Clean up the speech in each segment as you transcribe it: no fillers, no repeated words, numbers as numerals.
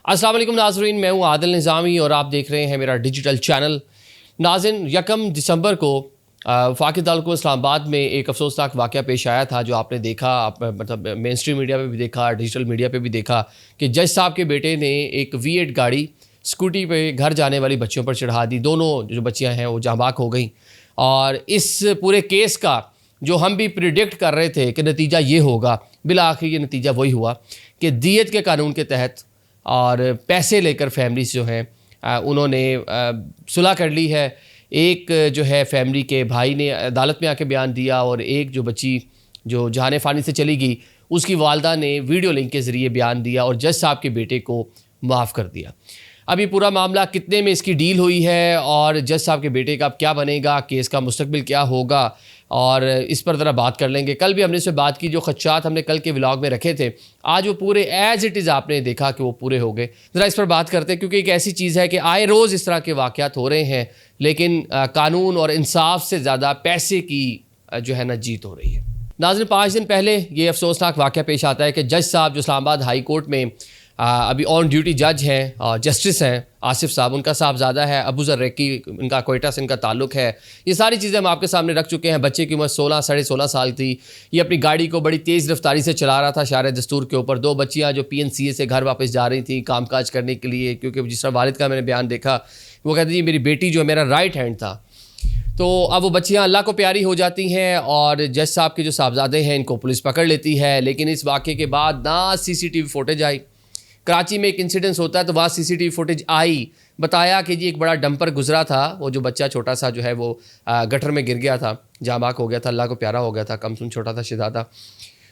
अस्सलाम वालेकुम नाज़रीन, मैं हूँ आदिल निज़ामी और आप देख रहे हैं मेरा डिजिटल चैनल। नाज़रीन, 1 दिसंबर को फ़ाक़ी तालुक़ इस्लामाबाद में एक अफसोसनाक वाक़या पेश आया था, जो आपने देखा, मतलब मेन स्ट्रीम मीडिया पे भी देखा, डिजिटल मीडिया पे भी देखा कि जज साहब के बेटे ने एक V8 गाड़ी स्कूटी पे घर जाने वाली बच्चियों पर चढ़ा दी। दोनों जो बच्चियाँ हैं वो जाँ बाक हो गई। और इस पूरे केस का जो हम भी प्रिडिक्ट कर रहे थे कि नतीजा ये होगा, बिला आखिर ये नतीजा वही हुआ कि दियत के कानून के तहत और पैसे लेकर फैमिलीज जो हैं उन्होंने सुलह कर ली है। एक जो है फैमिली के भाई ने अदालत में आके बयान दिया और एक जो बच्ची जो जहान फ़ानी से चली गई उसकी वालदा ने वीडियो लिंक के ज़रिए बयान दिया और जज साहब के बेटे को माफ़ कर दिया। अब ये पूरा मामला कितने में इसकी डील हुई है और जज साहब के बेटे का अब क्या बनेगा, केस का मुस्तकबिल क्या होगा, और इस पर ज़रा बात कर लेंगे। कल भी हमने इससे बात की, जो खदशात हमने कल के व्लॉग में रखे थे, आज वो पूरे एज़ इट इज़ आपने देखा कि वो पूरे हो गए। ज़रा इस पर बात करते हैं, क्योंकि एक ऐसी चीज़ है कि आए रोज़ इस तरह के वाक़यात हो रहे हैं, लेकिन कानून और इंसाफ से ज़्यादा पैसे की जो है ना जीत हो रही है। नाज़रीन, 5 दिन पहले ये अफसोसनाक वाक़या पेश आता है कि जज साहब जो इस्लामाबाद हाई कोर्ट में अभी ऑन ड्यूटी जज हैं और जस्टिस हैं आसिफ साहब, उनका साहबजादा है अबू ज़र रेकी, इनका कोयटा से इनका ताल्लुक़ है। ये सारी चीज़ें हम आपके सामने रख चुके हैं। बच्चे की उम्र 16 साढ़े 16 साल थी। ये अपनी गाड़ी को बड़ी तेज़ रफ्तारी से चला रहा था शारे दस्तूर के ऊपर। 2 बच्चियाँ जो PNCA से घर वापस जा रही थी कामकाज करने के लिए, क्योंकि जिस तरह वालिद का मैंने बयान देखा, वो कहती थी मेरी बेटी जो है मेरा राइट हैंड था। तो अब वो बच्चियाँ अल्लाह को प्यारी हो जाती हैं और जज साहब के जो साहबजादे हैं इनको पुलिस पकड़ लेती है। लेकिन इस वाक़े के बाद ना CCTV फुटेज आई। कराची में एक इंसिडेंस होता है तो वहाँ CCTV फुटेज आई, बताया कि जी एक बड़ा डंपर गुजरा था, वो जो बच्चा छोटा सा जो है वो गटर में गिर गया था, जाँ बाक हो गया था, अल्लाह को प्यारा हो गया था, कमसुन छोटा था, शिदादा।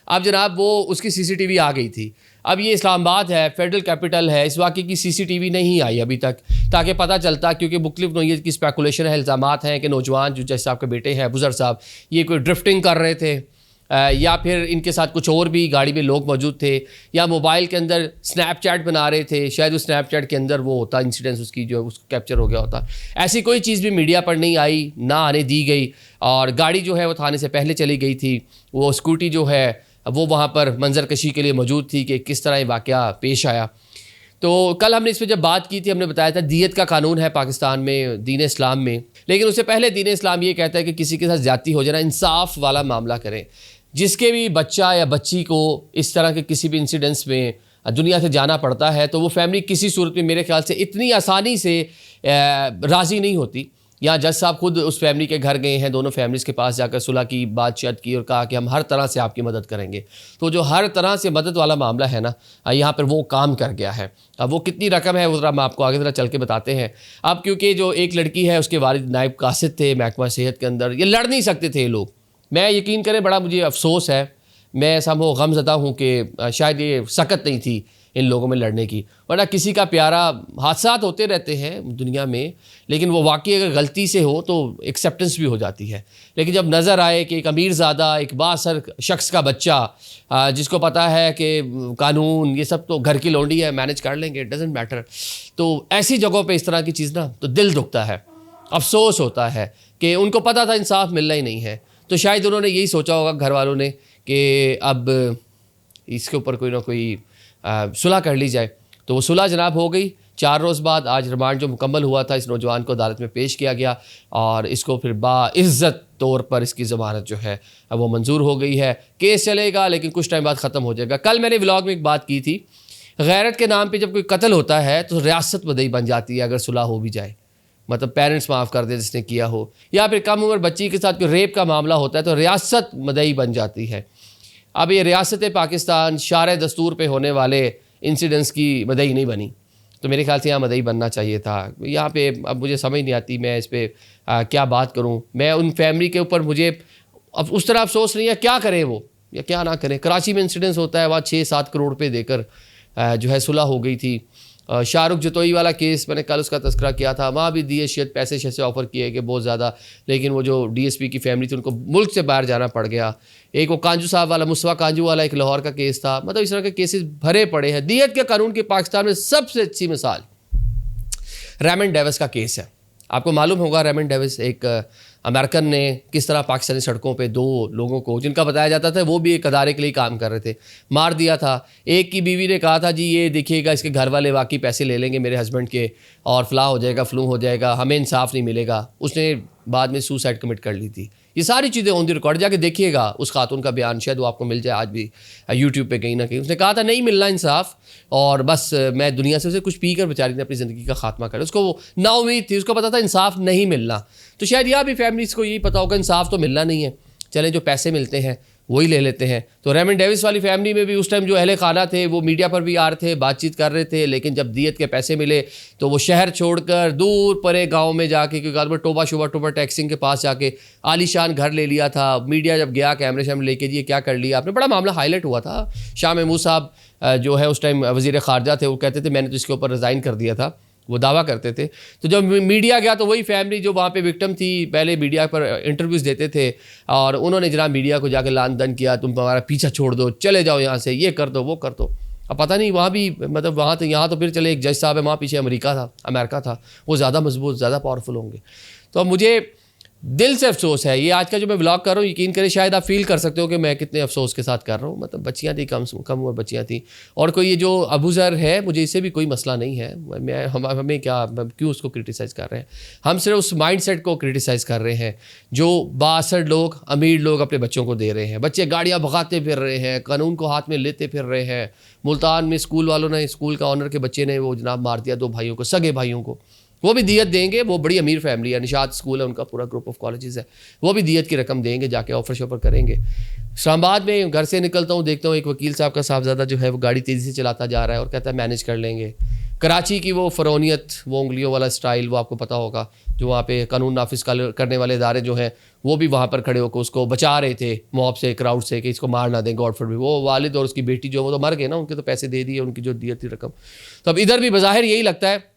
अब जनाब वो उसकी CCTV आ गई थी। अब ये इस्लामाबाद है, फेडरल कैपिटल है, इस वाक़े की CCTV नहीं आई अभी तक, ताकि पता चलता, क्योंकि मुख्तलिफ नौइयत की स्पेकुलेशन है, इल्ज़ामात हैं कि नौजवान जो जज साहब के बेटे हैं अबू ज़र साहब, ये कोई ड्रिफ्टिंग कर रहे थे या फिर इनके साथ कुछ और भी गाड़ी में लोग मौजूद थे, या मोबाइल के अंदर स्नैपचैट बना रहे थे, शायद उस स्नैपचैट के अंदर वो होता इंसिडेंस उसकी जो उसको कैप्चर हो गया होता। ऐसी कोई चीज़ भी मीडिया पर नहीं आई, ना आने दी गई, और गाड़ी जो है वो थाने से पहले चली गई थी। वो स्कूटी जो है वो वहाँ पर मंजर कशी के लिए मौजूद थी कि किस तरह ये वाक़या पेश आया। तो कल हमने इस पर जब बात की थी, हमने बताया था दियत का कानून है पाकिस्तान में, दीन इस्लाम में, लेकिन उससे पहले दीन इस्लाम ये कहता है कि किसी के साथ ज़्यादती हो जाए ना, इंसाफ वाला मामला करें। जिसके भी बच्चा या बच्ची को इस तरह के किसी भी इंसिडेंट्स में दुनिया से जाना पड़ता है, तो वो फैमिली किसी सूरत में मेरे ख्याल से इतनी आसानी से राज़ी नहीं होती। या जज साहब खुद उस फैमिली के घर गए हैं, दोनों फैमिलीज़ के पास जाकर सुलह की बातचीत की और कहा कि हम हर तरह से आपकी मदद करेंगे। तो जो हर तरह से मदद वाला मामला है ना, यहाँ पर वो काम कर गया है। अब वो कितनी रकम है वो ज़रा मैं आपको आगे ज़रा चल के बताते हैं। अब क्योंकि जो एक लड़की है उसके वालिद नायब कासिद थे महकमा सेहत के अंदर, ये लड़ नहीं सकते थे ये लोग। मैं यकीन करें बड़ा मुझे अफसोस है, मैं ऐसा वो गमज़दा हूँ कि शायद ये सकत नहीं थी इन लोगों में लड़ने की, वरना किसी का प्यारा, हादसात होते रहते हैं दुनिया में, लेकिन वो वाकई अगर गलती से हो तो एक्सेप्टेंस भी हो जाती है। लेकिन जब नज़र आए कि एक अमीरज़ादा, एक बासर शख्स का बच्चा जिसको पता है कि कानून ये सब तो घर की लौंडी है, मैनेज कर लेंगे, इट डज़न्ट मैटर, तो ऐसी जगहों पर इस तरह की चीज़ ना तो दिल दुखता है, अफसोस होता है कि उनको पता था इंसाफ मिलना ही नहीं है। तो शायद उन्होंने यही सोचा होगा घर वालों ने कि अब इसके ऊपर कोई ना कोई सुलह कर ली जाए। तो वो सुलह जनाब हो गई। 4 रोज़ बाद आज रिमांड जो मुकम्मल हुआ था, इस नौजवान को अदालत में पेश किया गया और इसको फिर बाइज़्ज़त तौर पर इसकी ज़मानत जो है वो मंजूर हो गई है। केस चलेगा लेकिन कुछ टाइम बाद ख़त्म हो जाएगा। कल मैंने व्लॉग में एक बात की थी, गैरत के नाम पर जब कोई कत्ल होता है तो रियासत मदई बन जाती है अगर सुलह हो भी जाए, मतलब पेरेंट्स माफ़ कर दे जिसने किया हो, या फिर कम उम्र बच्ची के साथ कोई रेप का मामला होता है तो रियासत मदई बन जाती है। अब ये रियासत पाकिस्तान शारे दस्तूर पे होने वाले इंसिडेंट्स की मदई नहीं बनी, तो मेरे ख्याल से यहाँ मदई बनना चाहिए था। यहाँ पे अब मुझे समझ नहीं आती मैं इस पर क्या बात करूँ। मैं उन फैमिली के ऊपर मुझे अब उस तरह अफसोस नहीं है, क्या करें वो या क्या ना करें। कराची में इंसिडेंस होता है, वहाँ 6-7 करोड़ रुपये देकर जो है सुलह हो गई थी। शाहरुख जतोई वाला केस मैंने कल उसका तस्करा किया था, वहाँ भी दिए शायद पैसे शैसे ऑफ़र किए कि बहुत ज़्यादा, लेकिन वो जो DSP की फैमिली थी उनको मुल्क से बाहर जाना पड़ गया। एक वो कांजू साहब वाला, मुसवा कांजू वाला एक लाहौर का केस था। मतलब इस तरह के केसेस भरे पड़े हैं। दियत के कानून की पाकिस्तान में सबसे अच्छी मिसाल रेमन डेविस का केस है। आपको मालूम होगा रेमन डेविस एक अमेरिकन ने किस तरह पाकिस्तानी सड़कों पे 2 लोगों को, जिनका बताया जाता था वो भी एक अदारे के लिए काम कर रहे थे, मार दिया था। एक की बीवी ने कहा था जी ये देखिएगा इसके घर वाले वाकई पैसे ले लेंगे मेरे हस्बैंड के और फलाह हो जाएगा, फ्लू हो जाएगा, हमें इंसाफ नहीं मिलेगा। उसने बाद में सुसाइड कमिट कर ली थी। ये सारी चीज़ें ऑन द रिकॉर्ड, जाके देखिएगा उस खातून का बयान, शायद वो आपको मिल जाए आज भी यूट्यूब पे कहीं ना कहीं। उसने कहा था नहीं मिलना इंसाफ और बस मैं दुनिया से उसे कुछ पी कर बेचारी ने अपनी ज़िंदगी का खात्मा कर, उसको वो ना उम्मीद थी, उसको पता था इंसाफ नहीं मिलना। तो शायद यहाँ भी फैमिलीज़ को यही पता होगा इंसाफ तो मिलना नहीं है, चले जो पैसे मिलते हैं वही ले लेते हैं। तो रेमन डेविस वाली फैमिली में भी उस टाइम जो अहले खाना थे वो मीडिया पर भी आ रहे थे, बातचीत कर रहे थे, लेकिन जब दियत के पैसे मिले तो वो शहर छोड़कर दूर परे गांव में जाके, क्योंकि टोबा टैक्सिंग के पास जाके आलीशान घर ले लिया था। मीडिया जब गया कैमरे शैमरे लेके जी क्या कर लिया आपने, बड़ा मामला हाईलाइट हुआ था। शाह महमूद साहब जो है उस टाइम वज़ीर ख़ारजा थे, वो कहते थे मैंने तो इसके ऊपर रिज़ाइन कर दिया था, वो दावा करते थे। तो जब मीडिया गया तो वही फैमिली जो वहाँ पे विक्टिम थी पहले मीडिया पर इंटरव्यूज़ देते थे और उन्होंने जनाब मीडिया को जाकर लान दन किया, तुम हमारा पीछा छोड़ दो, चले जाओ यहाँ से, ये कर दो वो कर दो। अब पता नहीं वहाँ भी मतलब वहाँ तो यहाँ तो फिर चले एक जज साहब है, वहाँ पीछे अमेरिका था, वो ज़्यादा मजबूत ज़्यादा पावरफुल होंगे। तो अब मुझे दिल से अफसोस है, ये आज का जो मैं व्लॉग कर रहा हूँ यकीन करें शायद आप फील कर सकते हो कि मैं कितने अफसोस के साथ कर रहा हूँ। मतलब बच्चियाँ थी, कम उम्र बच्चियाँ थी। और कोई ये जो अबू ज़र है, मुझे इससे भी कोई मसला नहीं है, हमें क्या क्यों उसको क्रिटिसाइज़ कर रहे हैं। हम सिर्फ उस माइंडसेट को क्रिटिसाइज़ कर रहे हैं जो बासठ लोग अमीर लोग अपने बच्चों को दे रहे हैं। बच्चे गाड़ियाँ भगाते फिर रहे हैं, कानून को हाथ में लेते फिर रहे हैं। मुल्तान में स्कूल वालों ने, स्कूल का ऑनर के बच्चे ने वो जनाब मार दिया 2 भाइयों को, सगे भाइयों को। वो भी दियत देंगे, वो बड़ी अमीर फैमिली है, निशात स्कूल है उनका, पूरा ग्रुप ऑफ कॉलेजेस है, वो भी दियत की रकम देंगे, जाके ऑफर शॉफर करेंगे। इस्लामाबाद में घर से निकलता हूँ, देखता हूँ एक वकील साहब का साहबजादा जो है वो गाड़ी तेज़ी से चलाता जा रहा है और कहता है मैनेज कर लेंगे। कराची की वो फ़रौनियत, वो उंगलियों वाला स्टाइल, वो आपको पता होगा, जो वहाँ पे कानून नाफिज करने वाले इदारे जो हैं वो भी वहाँ पर खड़े होकर उसको बचा रहे थे मॉब से, क्राउड से, कि इसको मार ना दें गॉड फॉरबिड। वो वालिद और उसकी बेटी जो वो तो मर गए ना, उनके तो पैसे दे दिए, उनकी जो दियत थी रकम। तो अब इधर भी बज़ाहिर यही लगता है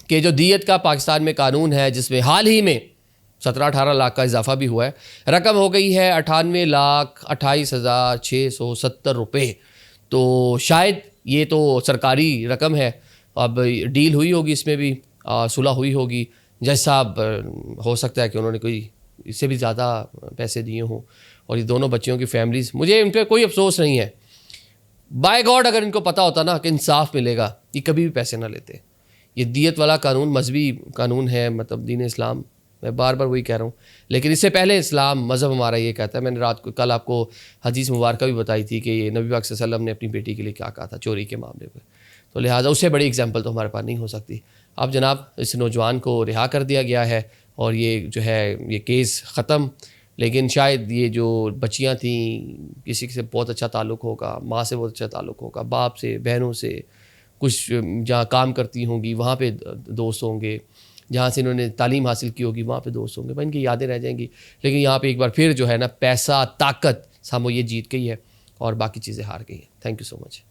कि जो दियत का पाकिस्तान में कानून है, जिसमें हाल ही में 17-18 लाख का इजाफा भी हुआ है, रकम हो गई है 98,28,670 रुपये। तो शायद ये तो सरकारी रकम है, अब डील हुई होगी, इसमें भी सुलह हुई होगी। जज साहब हो सकता है कि उन्होंने कोई इससे भी ज़्यादा पैसे दिए हों। और ये दोनों बच्चियों की फैमिलीज़, मुझे इन पर कोई अफसोस नहीं है। बाय गॉड अगर इनको पता होता ना कि इंसाफ मिलेगा, ये कभी भी पैसे ना लेते। ये दियत वाला कानून मजहबी कानून है, मतलब दीन इस्लाम, मैं बार बार वही कह रहा हूँ, लेकिन इससे पहले इस्लाम मज़हब हमारा ये कहता है। मैंने रात को कल आपको हदीस मुबारक भी बताई थी कि ये नबी पाक सल्लल्लाहु अलैहि वसल्लम ने अपनी बेटी के लिए क्या कहा था चोरी के मामले पर। तो लिहाजा उससे बड़ी एग्जाम्पल तो हमारे पास नहीं हो सकती। अब जनाब इस नौजवान को रिहा कर दिया गया है और ये जो है ये केस ख़त्म। लेकिन शायद ये जो बच्चियाँ थीं, किसी से बहुत अच्छा ताल्लुक़ होगा, माँ से बहुत अच्छा ताल्लुक़ होगा, बाप से, बहनों से, कुछ जहाँ काम करती होंगी वहाँ पे दोस्त होंगे, जहाँ से इन्होंने तालीम हासिल की होगी वहाँ पे दोस्त होंगे, भाई इनकी यादें रह जाएंगी। लेकिन यहाँ पे एक बार फिर जो है ना पैसा, ताकत सामो ये जीत गई है और बाकी चीज़ें हार गई हैं। Thank you so much.